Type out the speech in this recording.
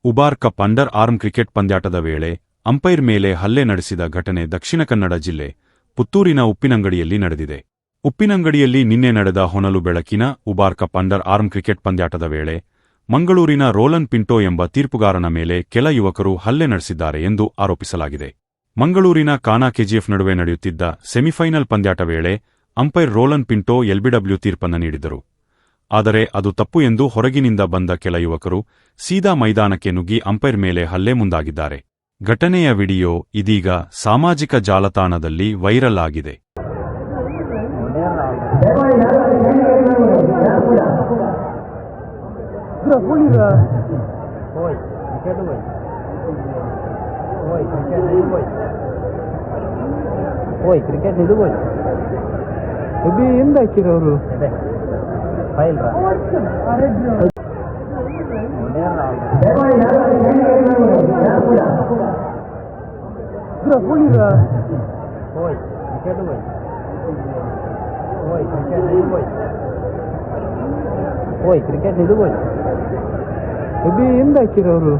Ubar cup under arm cricket ಪಂದ್ಯಾಟದ ವೇಳೆ umpire ಮೇಲೆ ಹಲ್ಲೆ ನಡೆಸಿದ ಘಟನೆ ದಕ್ಷಿಣ ಕನ್ನಡ ಜಿಲ್ಲೆ ಪುತ್ತೂರಿನ ಉಪ್ಪಿನಂಗಡಿಯಲ್ಲಿ ನಡೆದಿದೆ. ಉಪ್ಪಿನಂಗಡಿಯಲ್ಲಿ ನಿನ್ನೆ ನಡೆದ ಹೊನಲು ಬೆಳಕಿನ Ubar cup under arm cricket ಪಂದ್ಯಾಟದ ವೇಳೆ ಮಂಗಳೂರಿನ ರೋಲನ್ ಪಿಂಟೋ ಎಂಬ ತೀರ್ಪುಗಾರನ ಮೇಲೆ ಕೆಲ ಯುವಕರು ಹಲ್ಲೆ ನಡೆಸಿದ್ದಾರೆ ಎಂದು ಆರೋಪಿಸಲಾಗಿದೆ. ಮಂಗಳೂರಿನ ಕಾನಾ ಕೆಜಿಎಫ್ ನಡುವೆ ನಡೆಯುತ್ತಿದ್ದ ಸೆಮಿಫೈನಲ್ ಪಂದ್ಯಾಟ ವೇಳೆ ಅಂಪೈರ್ ರೋಲನ್ ಪಿಂಟೋ ಎಲ್ಬಿಡಬ್ಲ್ಯೂ ತೀರ್ಪನ್ನು ನೀಡಿದ್ದರು. ಆದರೆ ಅದು ತಪ್ಪು ಎಂದು ಹೊರಗಿನಿಂದ ಬಂದ ಕೆಲ ಯುವಕರು ಸೀದಾ ಮೈದಾನಕ್ಕೆ ನುಗ್ಗಿ ಅಂಪೈರ್ ಮೇಲೆ ಹಲ್ಲೆ ಮುಂದಾಗಿದ್ದಾರೆ. ಘಟನೆಯ ವಿಡಿಯೋ ಇದೀಗ ಸಾಮಾಜಿಕ ಜಾಲತಾಣದಲ್ಲಿ ವೈರಲ್ ಆಗಿದೆ. ಎಂದಾಕಿರೋರು ಕ್ರಿಕೆಟ್ ಇದು ಎಂದಾಕಿರೋರು